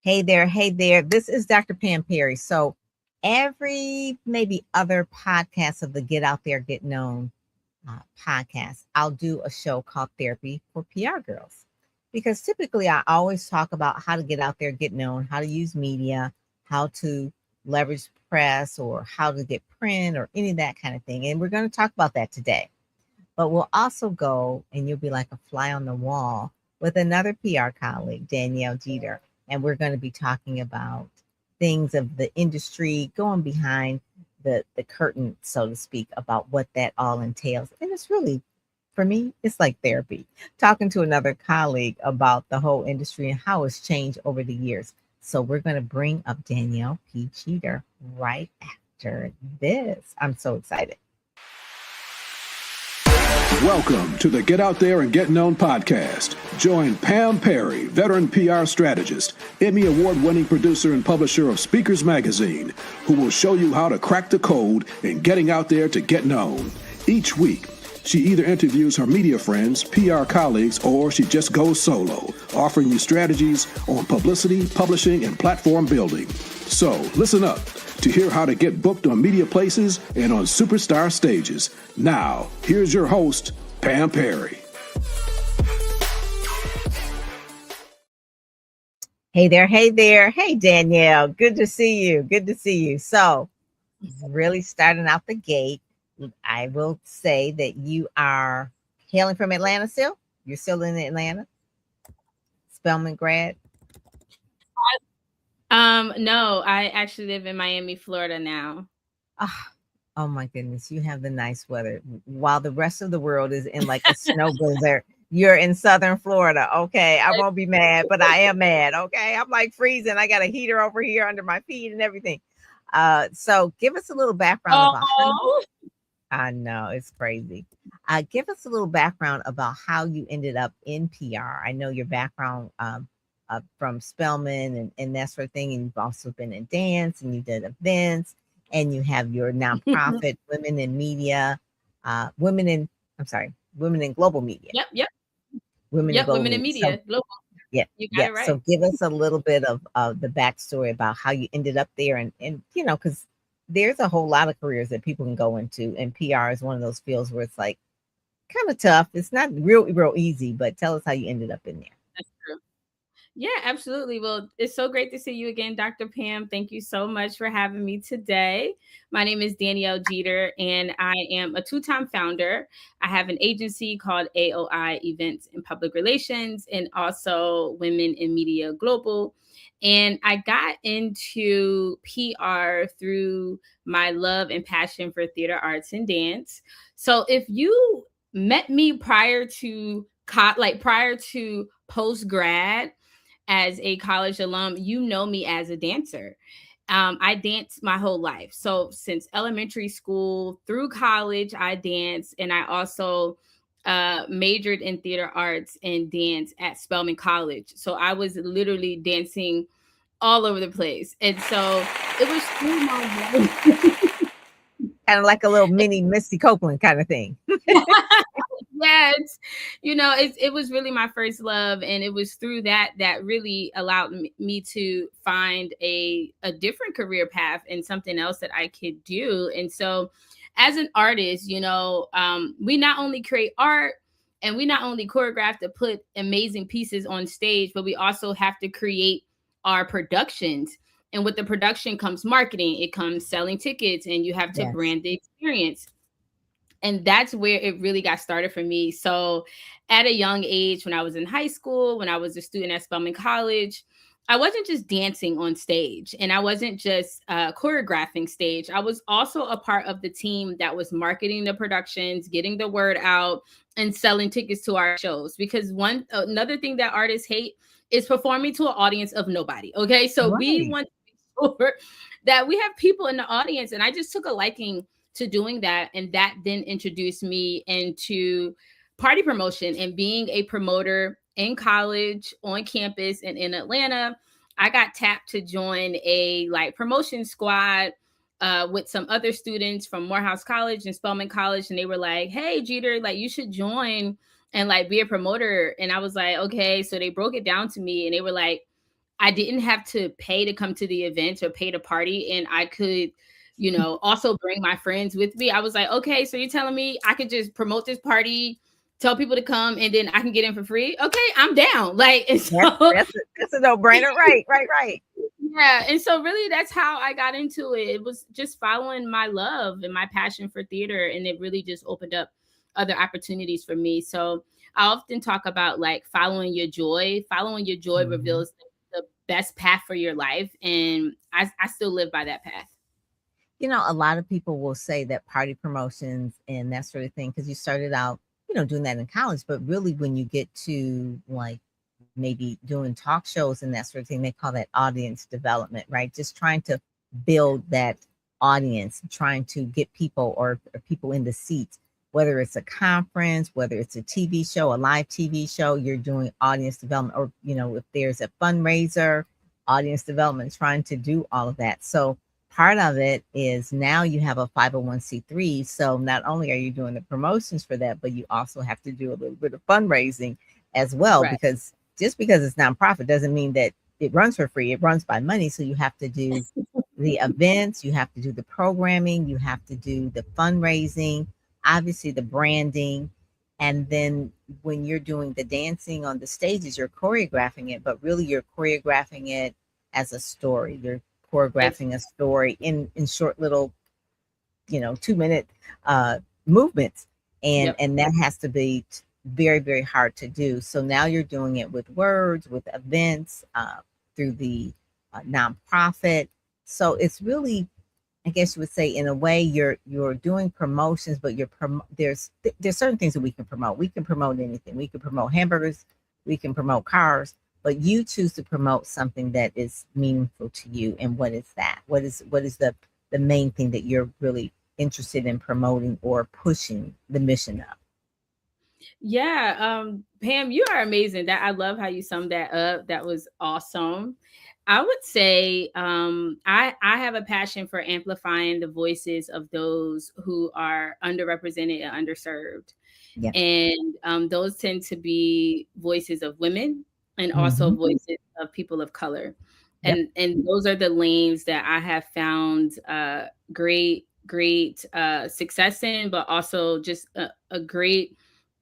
Hey there, hey there. This is Dr. Pam Perry. So every maybe other podcast of the Get Out There, Get Known podcast, I'll do a show called Therapy for PR Girls. Because typically I always talk about how to get out there, get known, how to use media, how to leverage press or how to get print or any of that kind of thing. And we're going to talk about that today. But we'll also go and you'll be like a fly on the wall with another PR colleague, Danielle Jeter. And we're going to be talking about things of the industry, going behind the curtain, so to speak, about what that all entails. And it's really, for me, it's like therapy, talking to another colleague about the whole industry and how it's changed over the years. So we're going to bring up Danielle P. Jeter right after this. I'm so excited. Welcome to the Get Out There and Get Known podcast. Join Pam Perry, veteran PR strategist, Emmy award-winning producer and publisher of Speakers Magazine, who will show you how to crack the code in getting out there to get known. Each week, she either interviews her media friends, PR colleagues, or she just goes solo, offering you strategies on publicity, publishing, and platform building. So listen up to hear how to get booked on media places and on superstar stages. Now, here's your host, Pam Perry. Hey there, hey there. Hey, Danielle. Good to see you. Good to see you. So, really starting out the gate, I will say that you are hailing from Atlanta still? You're still in Atlanta? Spelman grad? No, I actually live in Miami, Florida now. Oh my goodness, you have the nice weather while the rest of the world is in like a snow blizzard. You're in southern Florida. Okay, I won't be mad, but I am mad. Okay, I'm like freezing. I got a heater over here under my feet and everything. So give us a little background about how I know it's crazy. Give us a little background about how you ended up in PR. I know your background from Spelman and that sort of thing. And you've also been in dance and you did events and you have your nonprofit, Women in Media, Women in Global Media. Yep. Women in Media. So, Global. Yeah. You got it right. So give us a little bit of the backstory about how you ended up there and you know, because there's a whole lot of careers that people can go into, and PR is one of those fields where it's like kind of tough. It's not real easy, but tell us how you ended up in there. That's true. Yeah, absolutely. Well, it's so great to see you again, Dr. Pam. Thank you so much for having me today. My name is Danielle Jeter, and I am a two-time founder. I have an agency called AOI Events and Public Relations, and also Women in Media Global. And I got into PR through my love and passion for theater arts and dance. So if you met me prior to post-grad, as a college alum, you know me as a dancer. I danced my whole life. So since elementary school through college, I danced, and I also majored in theater arts and dance at Spelman College. So I was literally dancing all over the place. And so it was through my kind of like a little mini Misty Copeland kind of thing. Yes, it was really my first love, and it was through that really allowed me to find a different career path and something else that I could do. And so, as an artist, we not only create art and we not only choreograph to put amazing pieces on stage, but we also have to create our productions. And with the production comes marketing, it comes selling tickets, and you have to brand the experience. And that's where it really got started for me. So at a young age, when I was in high school, when I was a student at Spelman College, I wasn't just dancing on stage, and I wasn't just choreographing stage. I was also a part of the team that was marketing the productions, getting the word out, and selling tickets to our shows. Because another thing that artists hate is performing to an audience of nobody. Okay, so we want to make sure that we have people in the audience, and I just took a liking to doing that. And that then introduced me into party promotion and being a promoter in college, on campus, and in Atlanta. I got tapped to join a promotion squad with some other students from Morehouse College and Spelman College. And they were like, hey, Jeter, you should join and be a promoter. And I was like, okay. So they broke it down to me, and they were like, I didn't have to pay to come to the event or pay to party, and I could, you know, also bring my friends with me. I was like, okay, so you're telling me I could just promote this party, tell people to come, and then I can get in for free? Okay, I'm down. Like, and so that's a no-brainer. Right. yeah. And so really that's how I got into it. It was just following my love and my passion for theater. And it really just opened up other opportunities for me. So I often talk about like following your joy. Following your joy reveals the best path for your life. And I still live by that path. You know, a lot of people will say that party promotions and that sort of thing, because you started out, you know, doing that in college, but really when you get to like maybe doing talk shows and that sort of thing, they call that audience development, right? Just trying to build that audience, trying to get people or people in the seats, whether it's a conference, whether it's a TV show, a live TV show, you're doing audience development, or, you know, if there's a fundraiser, audience development, trying to do all of that. So part of it is now you have a 501c3. So not only are you doing the promotions for that, but you also have to do a little bit of fundraising as well, Right. because just because it's nonprofit doesn't mean that it runs for free. It runs by money. So you have to do the events, you have to do the programming, you have to do the fundraising, obviously the branding. And then when you're doing the dancing on the stages, you're choreographing it, but really you're choreographing it as a story. You're choreographing a story in short little, you know, 2-minute movements. And that has to be very, very hard to do. So now you're doing it with words, with events, through the nonprofit. So it's really, I guess you would say, in a way, you're doing promotions, but there's certain things that we can promote. We can promote anything. We can promote hamburgers, we can promote cars, but you choose to promote something that is meaningful to you. And what is that? What is the main thing that you're really interested in promoting or pushing the mission of? Yeah, Pam, you are amazing. That I love how you summed that up. That was awesome. I would say I have a passion for amplifying the voices of those who are underrepresented and underserved. Yeah. And those tend to be voices of women and also voices of people of color. And those are the lanes that I have found great success in, but also just a great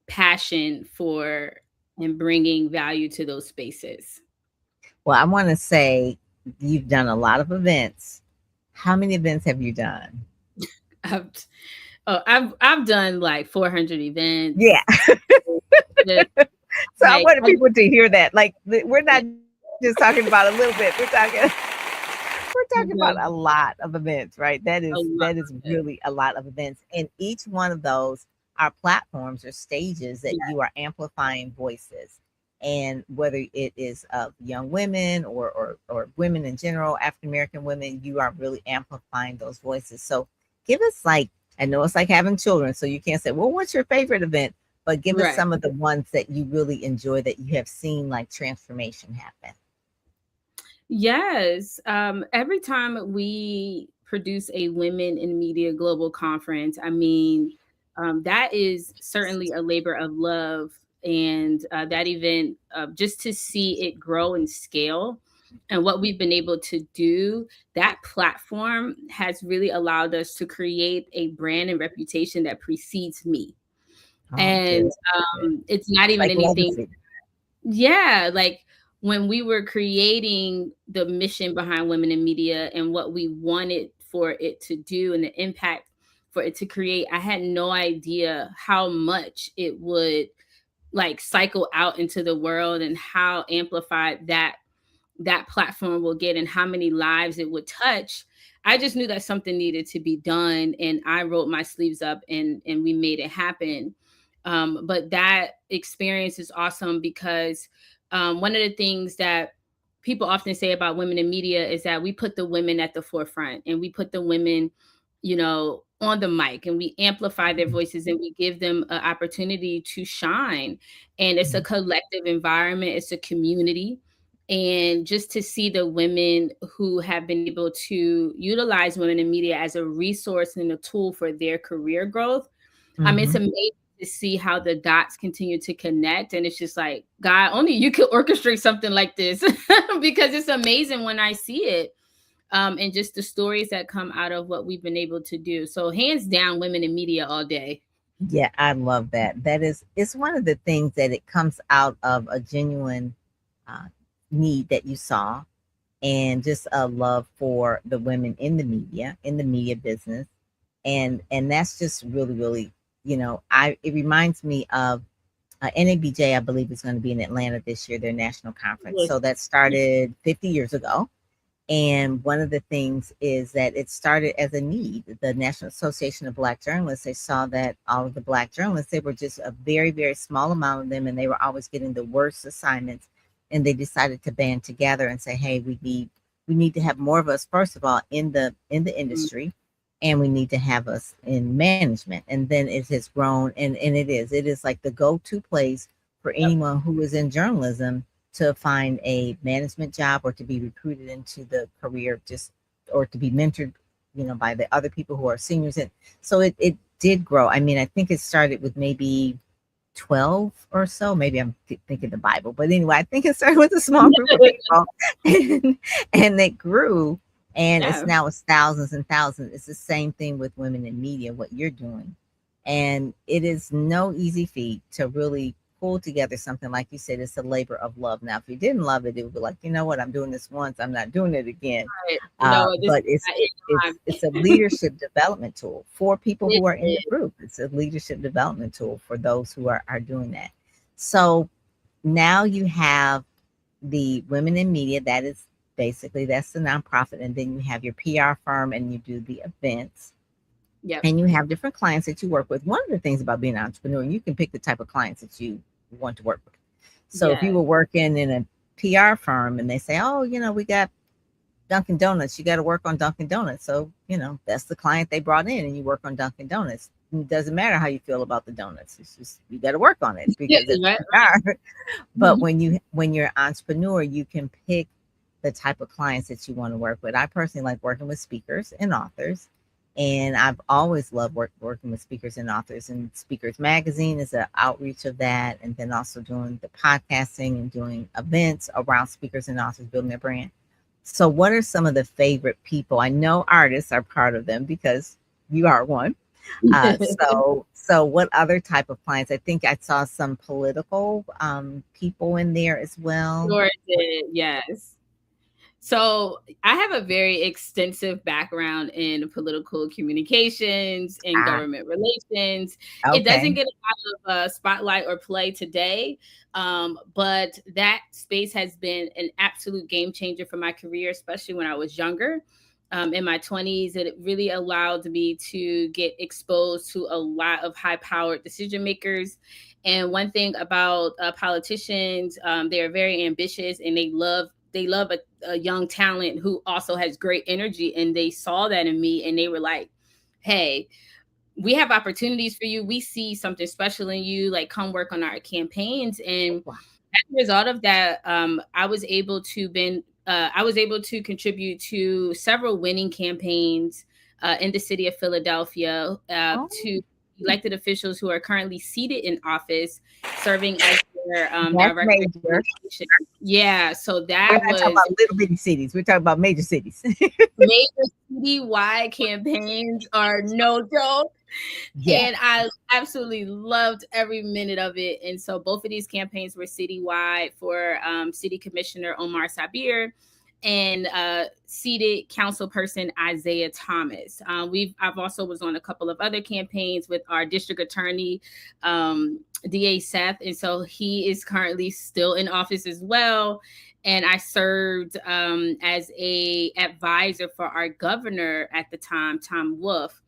passion for and bringing value to those spaces. Well, I want to say you've done a lot of events. How many events have you done? I've done like 400 events. Yeah. So I wanted people to hear that. Like, we're not just talking about a little bit. We're talking about a lot of events, right? That is really a lot of events. And each one of those are platforms or stages that you are amplifying voices. And whether it is of young women or women in general, African American women, you are really amplifying those voices. So give us, like, I know it's like having children, so you can't say, well, what's your favorite event? But give us some of the ones that you really enjoy, that you have seen like transformation happen. Yes. Every time we produce a Women in Media Global Conference, I mean, that is certainly a labor of love. And that event, just to see it grow and scale and what we've been able to do, that platform has really allowed us to create a brand and reputation that precedes me. And it's not even like anything. Legacy. Yeah. Like when we were creating the mission behind Women in Media and what we wanted for it to do and the impact for it to create, I had no idea how much it would like cycle out into the world and how amplified that platform will get and how many lives it would touch. I just knew that something needed to be done, and I rolled my sleeves up and we made it happen. But that experience is awesome because one of the things that people often say about women in media is that we put the women at the forefront and we put the women, you know, on the mic, and we amplify their voices and we give them an opportunity to shine. And it's a collective environment. It's a community. And just to see the women who have been able to utilize Women in Media as a resource and a tool for their career growth, I mean, it's amazing to see how the dots continue to connect. And it's just like, God, only you can orchestrate something like this because it's amazing when I see it. And just the stories that come out of what we've been able to do. So hands down, women in media all day. Yeah, I love that. It's one of the things that it comes out of a genuine uh, need that you saw, and just a love for the women in the media business. And that's just really, really, it reminds me of NABJ, I believe is going to be in Atlanta this year, their national conference. Yes. So that started 50 years ago. And one of the things is that it started as a need. The National Association of Black Journalists, they saw that all of the Black journalists, they were just a very, very small amount of them, and they were always getting the worst assignments. And they decided to band together and say, hey, we need to have more of us, first of all, in the industry, and we need to have us in management. And then it has grown, and it is like the go-to place for anyone who is in journalism to find a management job, or to be recruited into the career, or to be mentored, by the other people who are seniors. And so it did grow. I mean, I think it started with maybe 12 or so. Maybe I'm thinking the Bible, but anyway, I think it started with a small group of people, and it grew, and it's thousands and thousands. It's the same thing with women in media, what you're doing. And it is no easy feat to really pull together something. Like you said, it's a labor of love. Now, if you didn't love it, it would be like, you know what, I'm doing this once, I'm not doing it again. Right. But it's a leadership development tool for people who are in the group. It's a leadership development tool for those who are doing that. So now you have the Women in Media, that's the nonprofit, and then you have your PR firm, and you do the events. Yep. And you have different clients that you work with. One of the things about being an entrepreneur, you can pick the type of clients that you want to work with. So if you were working in a PR firm and they say, oh, we got Dunkin' Donuts, you got to work on Dunkin' Donuts. So, that's the client they brought in, and you work on Dunkin' Donuts. It doesn't matter how you feel about the donuts. It's just, you got to work on it because it's right. But when you're an entrepreneur, you can pick the type of clients that you want to work with. I personally like working with speakers and authors. And I've always loved working with speakers and authors, and Speakers Magazine is an outreach of that. And then also doing the podcasting and doing events around speakers and authors, building their brand. So what are some of the favorite people? I know artists are part of them because you are one. So what other type of clients? I think I saw some political people in there as well. Sure did, yes. So I have a very extensive background in political communications and government relations. Okay. It doesn't get a lot of spotlight or play today, but that space has been an absolute game changer for my career, especially when I was younger. In my 20s, it really allowed me to get exposed to a lot of high-powered decision makers. And one thing about politicians, they are very ambitious, and they love a young talent who also has great energy. And they saw that in me, and they were like, hey, we have opportunities for you. We see something special in you, like come work on our campaigns. And as a result of that, I was able to contribute to several winning campaigns in the city of Philadelphia to elected officials who are currently seated in office, serving as their director. Yeah, so that we're not talking about little bitty cities. We're talking about major cities. Major city-wide campaigns are no joke. Yeah. And I absolutely loved every minute of it. And so both of these campaigns were citywide for City Commissioner Omar Sabir and seated council person Isaiah Thomas. I've also was on a couple of other campaigns with our district attorney, DA Seth, and so he is currently still in office as well. And I served as a advisor for our governor at the time, Tom Wolf,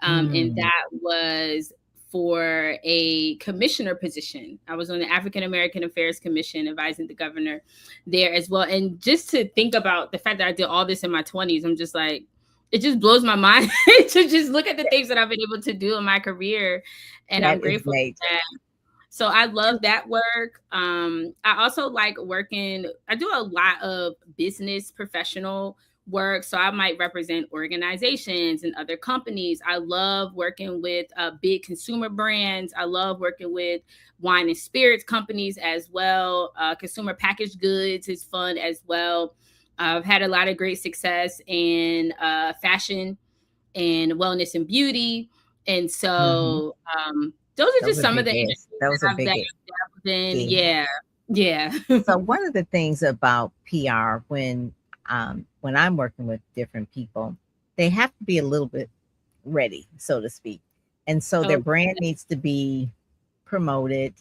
and that was for a commissioner position. I was on the African American Affairs Commission, advising the governor there as well. And just to think about the fact that I did all this in my 20s, I'm just like, it just blows my mind to just look at the things that I've been able to do in my career. And I'm grateful for that. So I love that work. I also like working, I do a lot of business professional work. So I might represent organizations and other companies. I love working with big consumer brands. I love working with wine and spirits companies as well. Consumer packaged goods is fun as well. I've had a lot of great success in fashion and wellness and beauty. And so those are just some of the industries those that are I've big. dabbled in. Yeah. Yeah. So one of the things about PR when I'm working with different people, they have to be a little bit ready, so to speak. And so their brand needs to be promoted,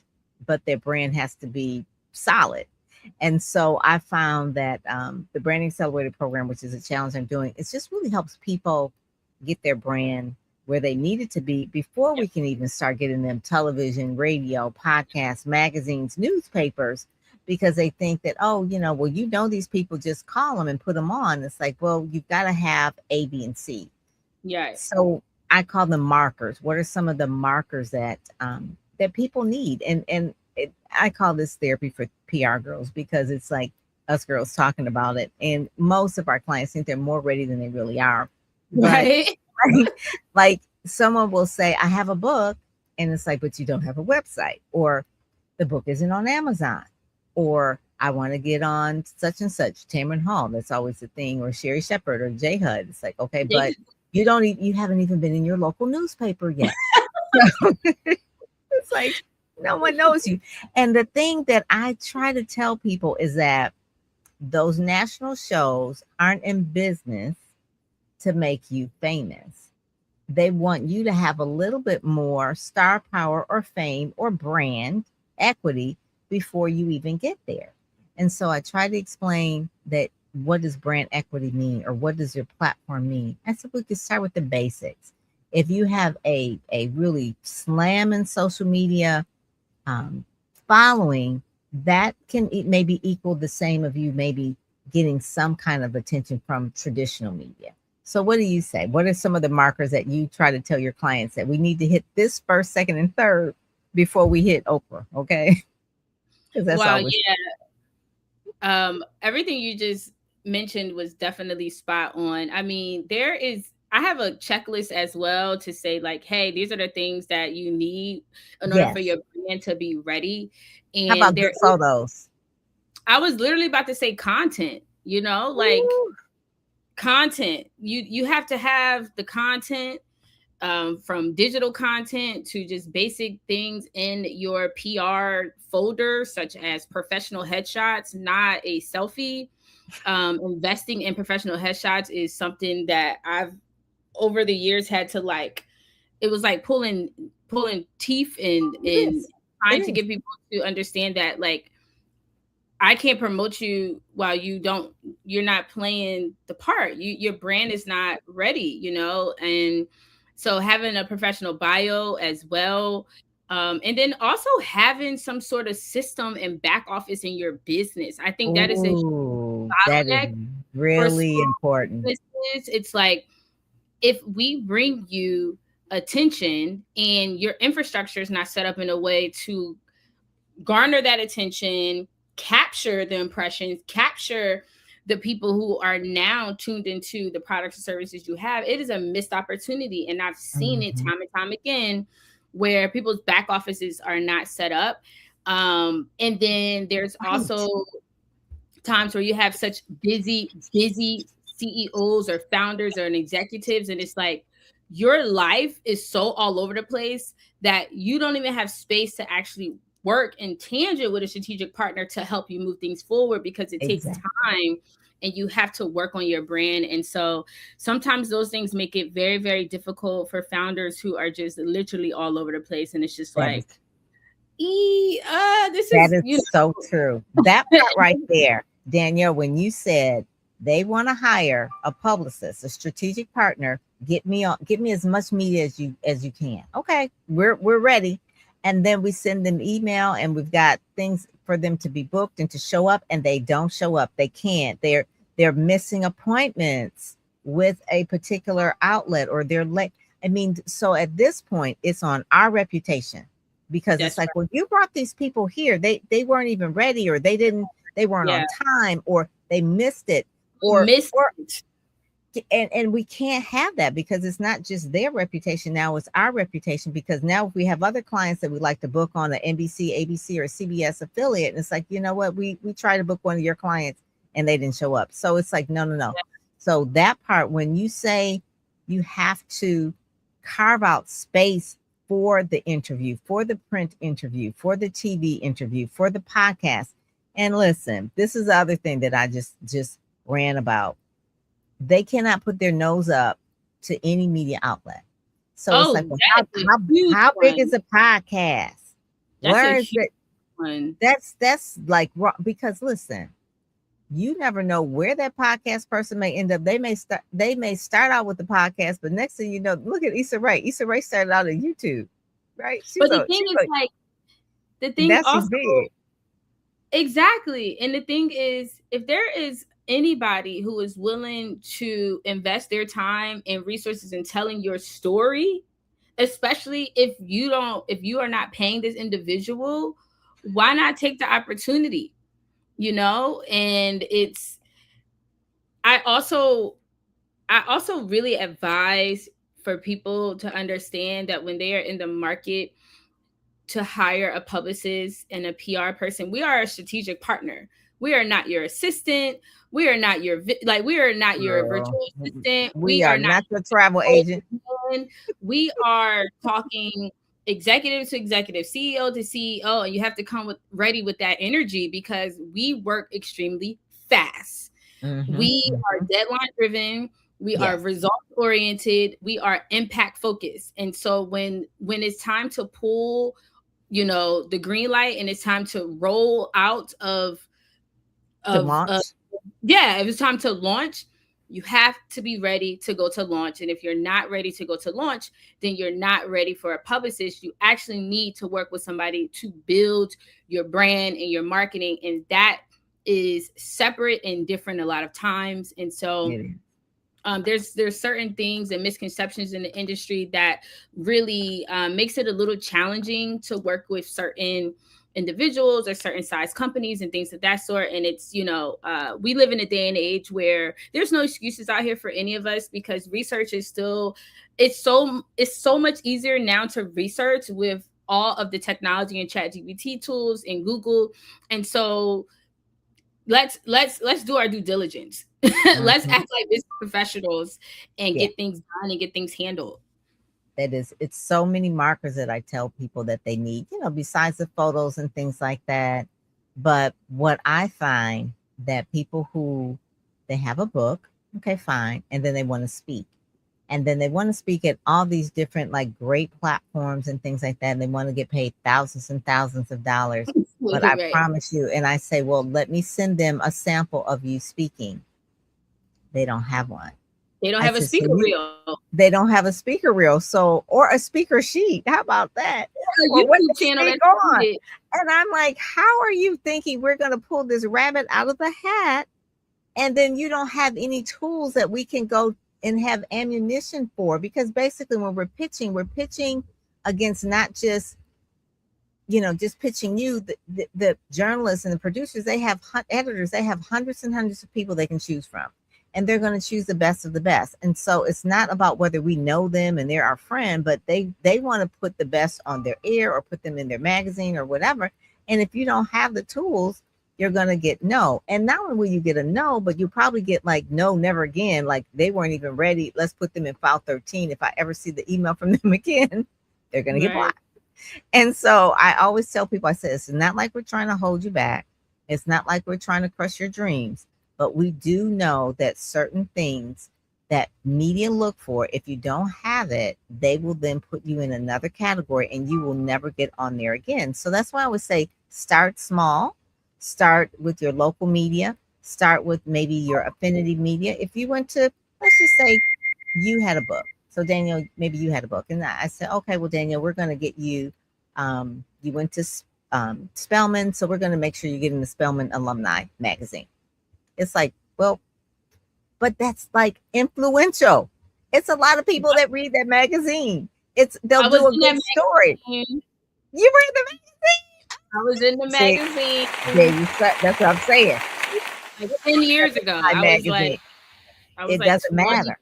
but their brand has to be solid. And so I found that the Branding Accelerator program, which is a challenge I'm doing, it just really helps people get their brand where they need it to be before we can even start getting them television, radio, podcasts, magazines, newspapers, because they think that, oh, these people, just call them and put them on. It's like, well, you've got to have A, B, and C. Yeah. So I call them markers. What are some of the markers that that people need? And I call this therapy for PR girls, because it's like us girls talking about it. And most of our clients think they're more ready than they really are. Right. Like someone will say, I have a book, and it's like, but you don't have a website, or the book isn't on Amazon, or I want to get on such and such, Tamron Hall. That's always the thing, or Sherry Shepherd or J HUD. It's like, okay, but you haven't even been in your local newspaper yet. It's like, no one knows you. And the thing that I try to tell people is that those national shows aren't in business to make you famous. They want you to have a little bit more star power or fame or brand equity before you even get there. And so I try to explain that, what does brand equity mean, or what does your platform mean? I said, we could start with the basics. If you have a really slamming social media following, that can maybe equal the same of you maybe getting some kind of attention from traditional media. So what do you say? What are some of the markers that you try to tell your clients that we need to hit this first, second, and third before we hit Oprah? Okay. Wow. Yeah. Everything you just mentioned was definitely spot on. I mean, I have a checklist as well to say, like, hey, these are the things that you need in order for your brand to be ready. And how about good photos? I was literally about to say content, like content. You have to have the content, from digital content to just basic things in your PR folder, such as professional headshots, not a selfie. Investing in professional headshots is something that I've over the years had to, like, it was like pulling teeth and trying to get people to understand that, like, I can't promote you while you're not playing the part. Your brand is not ready, and so having a professional bio as well. And then also having some sort of system and back office in your business. I think that is a that is really important. It's like, if we bring you attention and your infrastructure is not set up in a way to garner that attention, capture the impressions, capture the people who are now tuned into the products and services you have, it is a missed opportunity. And I've seen it time and time again, where people's back offices are not set up. And then there's also times where you have such busy CEOs or founders or executives, and it's like, your life is so all over the place that you don't even have space to actually work in tangent with a strategic partner to help you move things forward, because it takes time and you have to work on your brand. And so sometimes those things make it very, very difficult for founders who are just literally all over the place. And it's just that is so true. That part right there, Danielle, when you said they want to hire a publicist, a strategic partner, get me as much media as you can. Okay, we're ready. And then we send them email, and we've got things for them to be booked and to show up, and they don't show up. They can't. They're missing appointments with a particular outlet, or they're late. I mean, so at this point, it's on our reputation, because it's like, well, you brought these people here. They weren't even ready, or they weren't on time, or they missed it, or and we can't have that, because it's not just their reputation. Now it's our reputation, because now if we have other clients that we like to book on an NBC, ABC, or CBS affiliate, and it's like, you know what, we try to book one of your clients and they didn't show up. So it's like, no. So that part, when you say you have to carve out space for the interview, for the print interview, for the TV interview, for the podcast. And listen, this is the other thing that I just ran about. They cannot put their nose up to any media outlet. So it's like, well, how big is a podcast? Where is it? One. That's like, because listen, you never know where that podcast person may end up. They may start out with the podcast, but next thing you know, look at Issa Rae. Issa Rae started out on YouTube, right? But the thing is, like, the thing that's also big. Exactly. And the thing is, if there is anybody who is willing to invest their time and resources in telling your story, especially if you are not paying this individual, why not take the opportunity? You know, and I also really advise for people to understand that when they are in the market to hire a publicist and a PR person, we are a strategic partner. We are not your assistant. We are not your virtual assistant. We are not your travel agent. We are talking executive to executive, CEO to CEO, and you have to come ready with that energy, because we work extremely fast. We are deadline driven. We are result oriented. We are impact focused. And so when it's time to pull, you know, the green light, and it's time to roll out if it's time to launch, you have to be ready to go to launch. And if you're not ready to go to launch, then you're not ready for a publicist. You actually need to work with somebody to build your brand and your marketing. And that is separate and different a lot of times. And so there's certain things and misconceptions in the industry that really makes it a little challenging to work with certain individuals or certain size companies and things of that sort. And it's, you know, we live in a day and age where there's no excuses out here for any of us, because research is still, it's so much easier now to research with all of the technology and ChatGPT tools and Google. And so let's do our due diligence. Let's act like business professionals and get things done and get things handled. It's so many markers that I tell people that they need, you know, besides the photos and things like that. But what I find that people who they have a book, okay, fine, and then they want to speak. And then they want to speak at all these different, like, great platforms and things like that. And they want to get paid thousands and thousands of dollars. But I promise you, and I say, well, let me send them a sample of you speaking. They don't have one. They don't have a speaker reel. They don't have a speaker reel. So, or a speaker sheet. How about that? Or YouTube channel on. And I'm like, how are you thinking we're going to pull this rabbit out of the hat? And then you don't have any tools that we can go and have ammunition for? Because basically when we're pitching against not just, you know, just pitching you, the journalists and the producers, they have editors, they have hundreds and hundreds of people they can choose from. And they're going to choose the best of the best. And so it's not about whether we know them and they're our friend, but they want to put the best on their air or put them in their magazine or whatever. And if you don't have the tools, you're going to get no. And not only will you get a no, but you probably get like, no, never again. Like they weren't even ready. Let's put them in file 13. If I ever see the email from them again, they're going to get blocked. And so I always tell people, I said, it's not like we're trying to hold you back. It's not like we're trying to crush your dreams. But we do know that certain things that media look for, if you don't have it, they will then put you in another category and you will never get on there again. So that's why I would say start small, start with your local media, start with maybe your affinity media. If you went to, let's just say you had a book. So Danielle, maybe you had a book. And I said, okay, well, Danielle, we're going to get you, you went to Spelman. So we're going to make sure you get in the Spelman alumni magazine. It's like, well, but that's like influential. It's a lot of people that read that magazine. They'll do a good story. You read the magazine? I was in the magazine. Yeah, that's what I'm saying. Like 10 years ago. I was like, I was It like doesn't matter.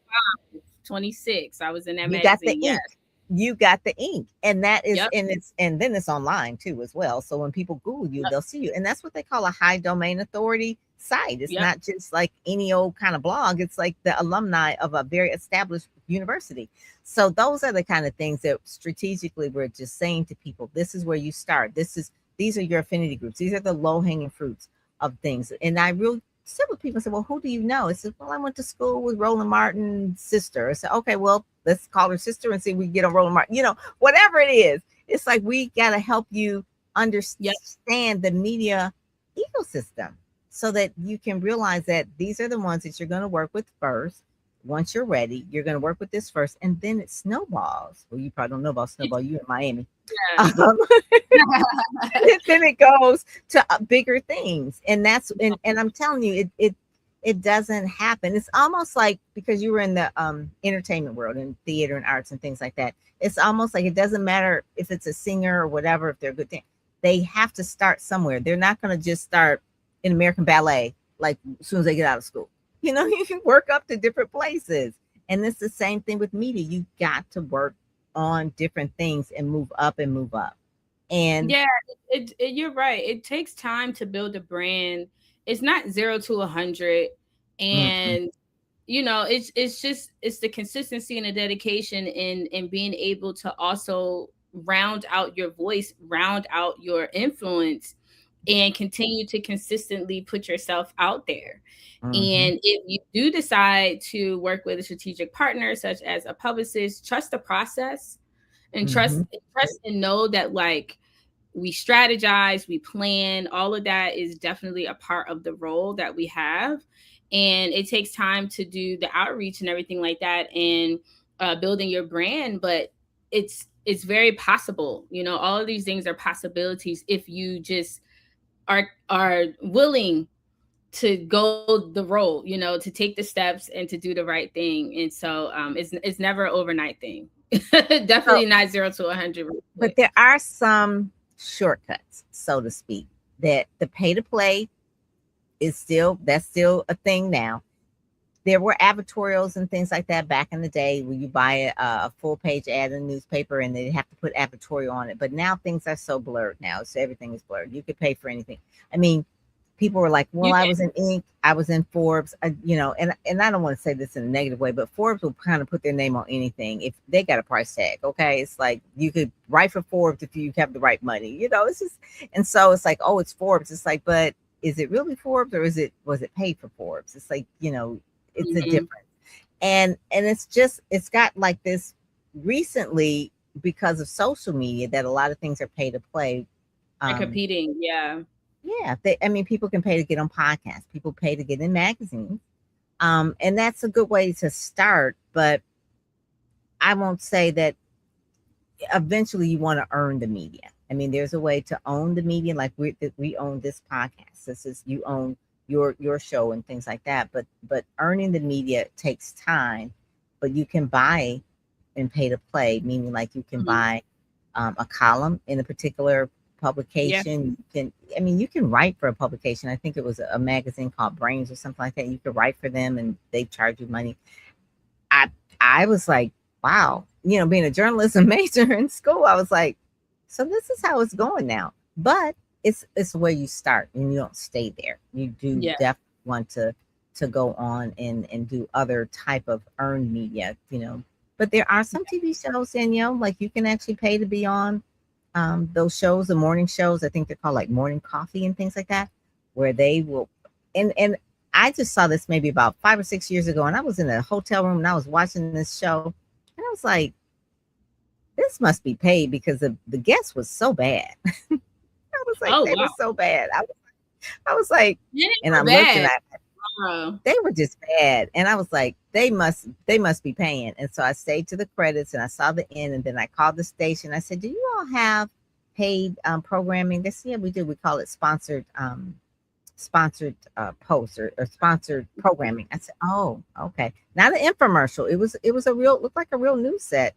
26. I was in that You got the magazine. Yes. ink. You got the ink. And that is, Yep. and then it's online too as well. So when people Google you, they'll see you. And that's what they call a high domain authority site. It's not just like any old kind of blog. It's like the alumni of a very established university. So those are the kind of things that strategically we're just saying to people, this is where you start. These are your affinity groups. These are the low-hanging fruits of things. And I really several people say, well, who do you know? I said, well, I went to school with Roland Martin's sister. I said, okay, well, let's call her sister and see if we can get on Roland Martin. Whatever it is, it's like we got to help you understand the media ecosystem so that you can realize that these are the ones that you're going to work with first. Once you're ready, you're going to work with this first, and then it snowballs. Well, you probably don't know about snowball. You're in Miami. Yeah. Then it goes to bigger things, and that's and I'm telling you, it doesn't happen. It's almost like, because you were in the entertainment world and theater and arts and things like that. It's almost like it doesn't matter if it's a singer or whatever, if they're a good thing. They have to start somewhere. They're not going to just start in American ballet like as soon as they get out of school. You can work up to different places. And it's the same thing with media. You got to work on different things and move up and move up. And yeah, you're right. It takes time to build a brand. It's not 0 to 100. And it's the consistency and the dedication and being able to also round out your voice, round out your influence, and continue to consistently put yourself out there. And if you do decide to work with a strategic partner, such as a publicist, trust the process and trust and know that, like, we strategize, we plan, all of that is definitely a part of the role that we have. And it takes time to do the outreach and everything like that, and building your brand. But it's very possible. All of these things are possibilities if you just are willing to go the road, to take the steps and to do the right thing. And so it's never an overnight thing. Definitely not 0 to 100. But there are some shortcuts, so to speak, that the pay to play is still a thing now. There were advertorials and things like that back in the day where you buy a full page ad in a newspaper and they have to put advertorial on it. But now things are so blurred now. So everything is blurred. You could pay for anything. I mean, people were like, well, I was in Inc., I was in Forbes, and I don't want to say this in a negative way, but Forbes will kind of put their name on anything if they got a price tag. Okay. It's like you could write for Forbes if you have the right money, it's just, and so it's like, oh, it's Forbes. It's like, but is it really Forbes, or was it paid for Forbes? It's like, it's a difference. And it's got like this recently because of social media that a lot of things are pay to play. Competing. Yeah. Yeah. People can pay to get on podcasts. People pay to get in magazines. And that's a good way to start. But I won't say that eventually you want to earn the media. There's a way to own the media. Like we own this podcast. This is, you own your show and things like that. But earning the media takes time. But you can buy and pay to play, meaning like you can buy a column in a particular publication. You can write for a publication. I think it was a magazine called Brains or something like that. You could write for them and they charge you money. I was like, wow, being a journalism major in school, I was like, so this is how it's going now. But it's where you start and you don't stay there. You do definitely want to go on and do other type of earned media, But there are some TV shows, Danielle, like you can actually pay to be on those shows, the morning shows. I think they're called like Morning Coffee and things like that, where they will, and I just saw this maybe about 5 or 6 years ago, and I was in a hotel room and I was watching this show, and I was like, this must be paid because the guest was so bad. I was like, they were so bad. I was like, and I'm looking at it. They were just bad. And I was like, they must be paying. And so I stayed to the credits and I saw the end, and then I called the station. I said, do you all have paid programming? They said, yeah, we do. We call it sponsored posts or sponsored programming. I said, oh, okay. Not an infomercial. It was looked like a real news set.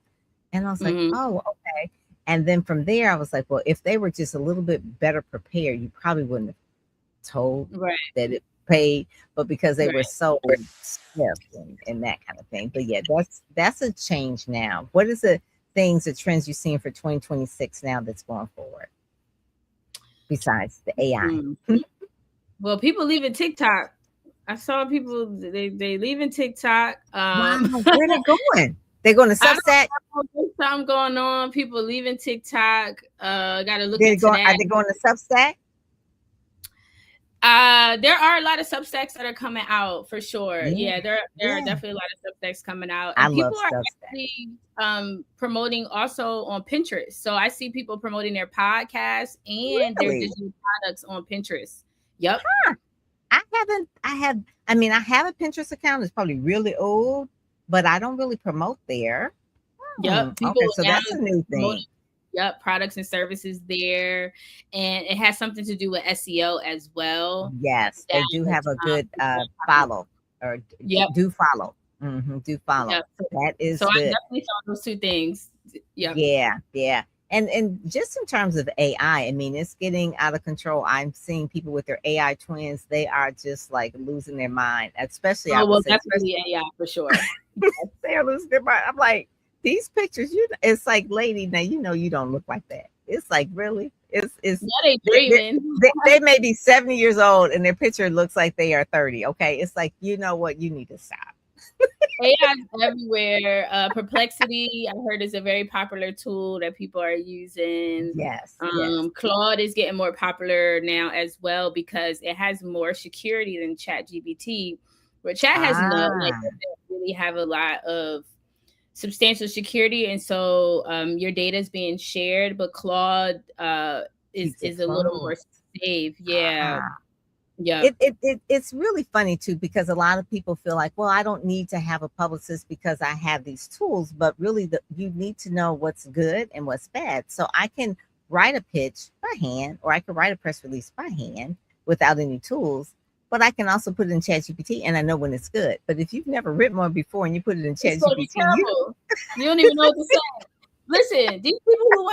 And I was like, oh, okay. And then from there, I was like, well, if they were just a little bit better prepared, you probably wouldn't have told that paid, but because they were so stiff and that kind of thing. But yeah, that's a change now. What is the things, the trends you're seeing for 2026 now that's going forward besides the AI? Well, people leaving TikTok. I saw people they leaving TikTok. Wow, where they going? They're going to Substack. There's something going on. People leaving TikTok. Got to look into that. Are they going to Substack? There are a lot of Substacks that are coming out for sure. Yeah, there are definitely a lot of Substacks coming out. And people are actually promoting also on Pinterest. So I see people promoting their podcasts and their digital products on Pinterest. Yep. Huh. I have a Pinterest account. It's probably really old, but I don't really promote there. Yep. Okay, so that's a new thing. Yep, products and services there, and it has something to do with SEO as well. Yes, they do have a good follow or do follow. Do follow. Yep. That is so. Good. I definitely saw those two things. Yep. Yeah. And just in terms of AI, I mean, it's getting out of control. I'm seeing people with their AI twins. They are just like losing their mind, especially. Definitely AI for sure. They're losing their mind. I'm like, these pictures, it's like, lady, now you don't look like that. It's like, really? It's they dreaming. They may be 70 years old and their picture looks like they are 30. Okay. It's like, you know what? You need to stop. AI is everywhere. Perplexity, I heard, is a very popular tool that people are using. Yes. Claude is getting more possible now as well because it has more security than ChatGPT, where Chat has really have a lot of substantial security, and so your data is being shared, but Claude is a little more safe. It's really funny too, because a lot of people feel like, well, I don't need to have a publicist because I have these tools, but really you need to know what's good and what's bad. So I can write a pitch by hand, or I can write a press release by hand without any tools. But I can also put it in ChatGPT, and I know when it's good. But if you've never written one before and you put it in ChatGPT, you don't even know what to say. Listen, these people who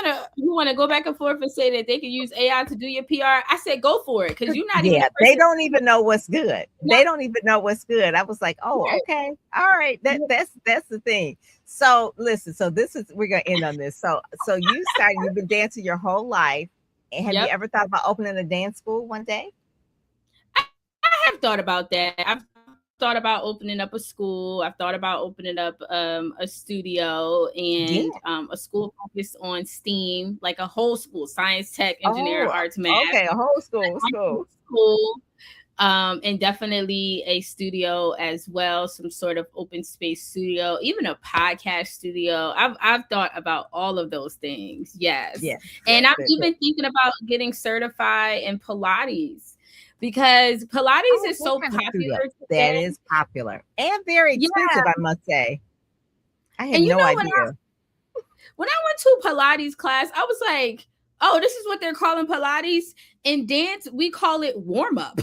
want to go back and forth and say that they can use AI to do your PR, I said go for it, because you're not. Yeah, they don't even know what's good. No. They don't even know what's good. I was like, oh, okay, all right, that's the thing. So listen, we're gonna end on this. So you've been dancing your whole life, and have you ever thought about opening a dance school one day? I have thought about that. I've thought about opening up a school. I've thought about opening up a studio and a school focused on STEAM, like a whole school: science, tech, engineering, arts, math. Okay, a whole school. And definitely a studio as well, some sort of open space studio, even a podcast studio. I've thought about all of those things. Yes. And I'm even thinking about getting certified in Pilates, because Pilates is so popular. That is popular and very expensive, I must say. I had no idea. When I went to Pilates class, I was like, oh, this is what they're calling Pilates. In dance, we call it warm up.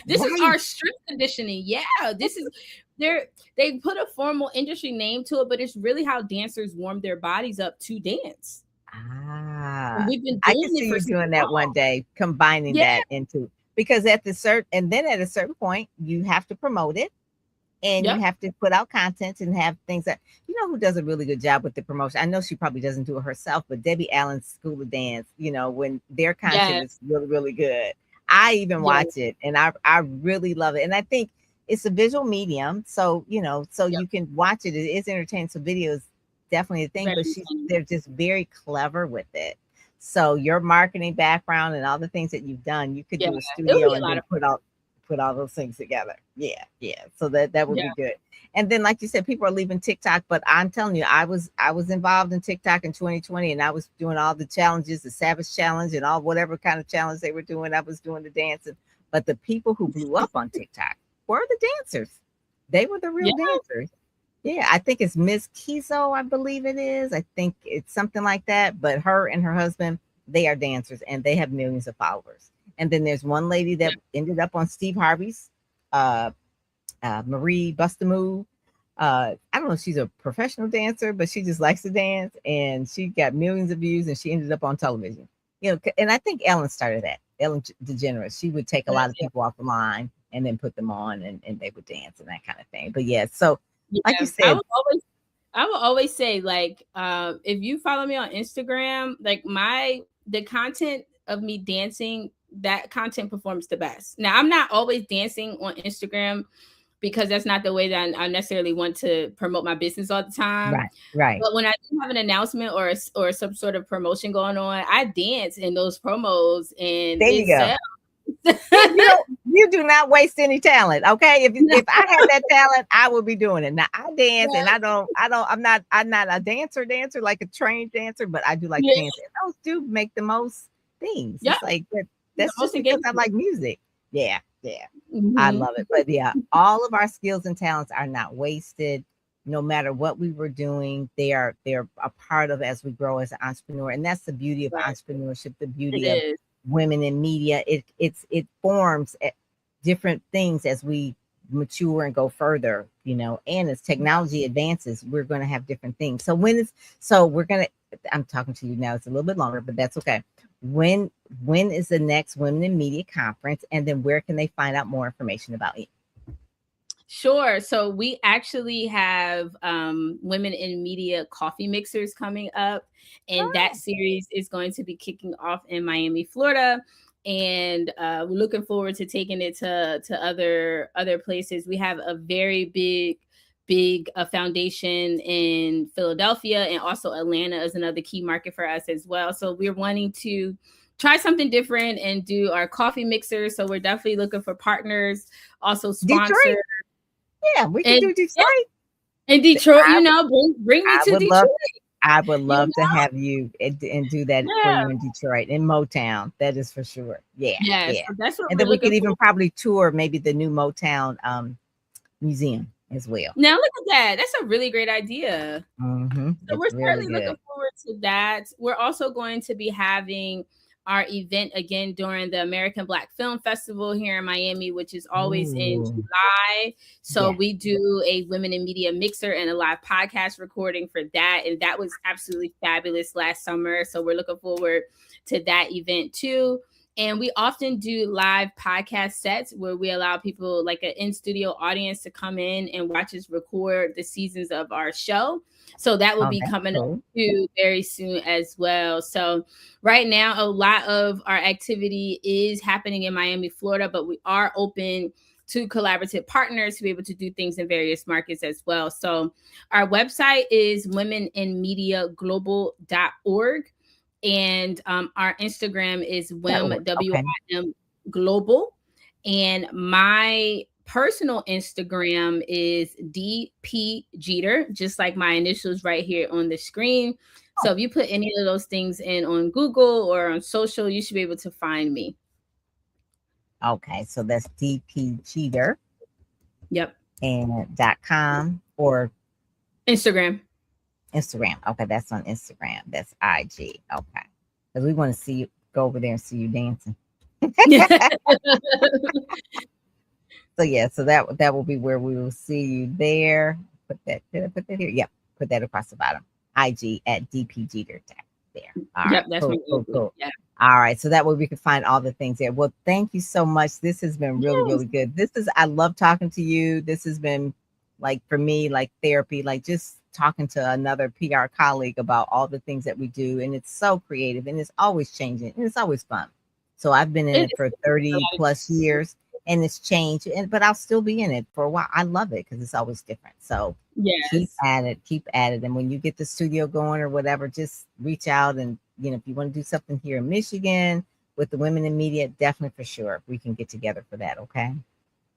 This is our strength conditioning. Yeah, this is they put a formal industry name to it, but it's really how dancers warm their bodies up to dance. And we've been doing I can see you doing that one day, combining that into, because at a certain point you have to promote it, and you have to put out content and have things that, who does a really good job with the promotion. I know she probably doesn't do it herself, but Debbie Allen's School of Dance, when their content is really, really good. I even watch it, and I really love it. And I think it's a visual medium, so you can watch it. It is entertaining. So video is definitely a thing, but they're just very clever with it. So your marketing background and all the things that you've done, you could do a studio and then put all those things together. Yeah. So that would be good. And then, like you said, people are leaving TikTok, but I'm telling you, I was involved in TikTok in 2020, and I was doing all the challenges, the Savage Challenge, and all whatever kind of challenge they were doing. I was doing the dancing. But the people who blew up on TikTok were the dancers. They were the real dancers. Yeah, I think it's Miss Kizo, I believe it is. I think it's something like that. But her and her husband, they are dancers, and they have millions of followers. And then there's one lady that ended up on Steve Harvey's, Marie Bustamove. I don't know if she's a professional dancer, but she just likes to dance, and she got millions of views, and she ended up on television. And I think Ellen started that. Ellen DeGeneres. She would take a lot of people off the line and then put them on and they would dance and that kind of thing. But yeah, so like you I said, will always say, like, if you follow me on Instagram, like the content of me dancing, that content performs the best. Now, I'm not always dancing on Instagram because that's not the way that I necessarily want to promote my business all the time. Right. But when I do have an announcement or some sort of promotion going on, I dance in those promos, and there you go. Sells. You do not waste any talent. Okay. If I had that talent, I would be doing it. Now I dance and I'm not a dancer, like a trained dancer, but I do like to dance. And those do make the most things. It's like that's just because I like music. Yeah. Mm-hmm. I love it. But yeah, all of our skills and talents are not wasted. No matter what we were doing, they're a part of as we grow as an entrepreneur. And that's the beauty of entrepreneurship, the beauty of women in media. It forms different things as we mature and go further, and as technology advances, we're going to have different things. So I'm talking to you now, it's a little bit longer, but that's okay. When is the next Women in Media conference, and then where can they find out more information about it? Sure. So we actually have Women in Media coffee mixers coming up, and that series is going to be kicking off in Miami, Florida. And we're looking forward to taking it to other places. We have a very big foundation in Philadelphia, and also Atlanta is another key market for us as well. So we're wanting to try something different and do our coffee mixer. So we're definitely looking for partners, also sponsors. Detroit. Yeah, we can do Detroit. In Detroit, bring me to Detroit. I would love to have you and do that for you in Detroit, in Motown. That is for sure. Yeah. So that's what and then we could even probably tour maybe the new Motown museum as well. Now look at that. That's a really great idea. Mm-hmm. So we're certainly looking forward to that. We're also going to be having our event again during the American Black Film Festival here in Miami, which is always in July. So we do a Women in Media mixer and a live podcast recording for that. And that was absolutely fabulous last summer. So we're looking forward to that event too. And we often do live podcast sets where we allow people, like an in-studio audience, to come in and watch us record the seasons of our show. So that will be coming up too very soon as well. So right now, a lot of our activity is happening in Miami, Florida, but we are open to collaborative partners to be able to do things in various markets as well. So our website is womeninmediaglobal.org. And our Instagram is WIM, WIM Global. And my personal Instagram is DP Jeter, just like my initials right here on the screen. So if you put any of those things in on Google or on social, you should be able to find me. Okay, so that's DP Jeter. Yep. And .com or Instagram. Okay, that's on Instagram. That's IG. Okay, because we want to see you, go over there and see you dancing. So yeah, so that will be where we will see you there. Did I put that here? Yep, put that across the bottom. IG at DP Jeter there. All right, that's cool. Yeah. All right, so that way we can find all the things there. Well, thank you so much. This has been really good. I love talking to you. This has been, like, for me, like therapy, like just talking to another PR colleague about all the things that we do. And it's so creative and it's always changing and it's always fun. So I've been in it for 30 plus years and it's changed, but I'll still be in it for a while. I love it because it's always different. So keep at it. And when you get the studio going or whatever, just reach out. And, if you want to do something here in Michigan with the Women in Media, definitely for sure. We can get together for that. Okay.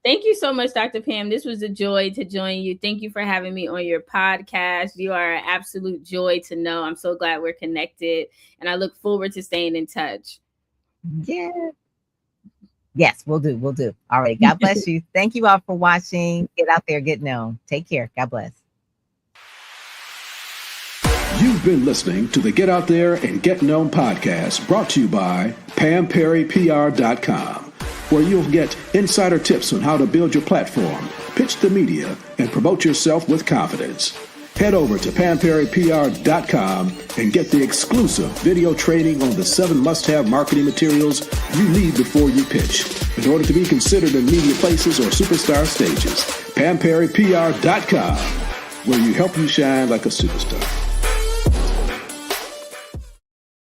Thank you so much, Dr. Pam. This was a joy to join you. Thank you for having me on your podcast. You are an absolute joy to know. I'm so glad we're connected, and I look forward to staying in touch. Yeah. Yes, we'll do. All right. God bless you. Thank you all for watching. Get out there, get known. Take care. God bless. You've been listening to the Get Out There and Get Known podcast, brought to you by PamPerryPR.com. where you'll get insider tips on how to build your platform, pitch the media, and promote yourself with confidence. Head over to PamPerryPR.com and get the exclusive video training on the 7 must-have marketing materials you need before you pitch in order to be considered in media places or superstar stages. PamPerryPR.com, where you help you shine like a superstar.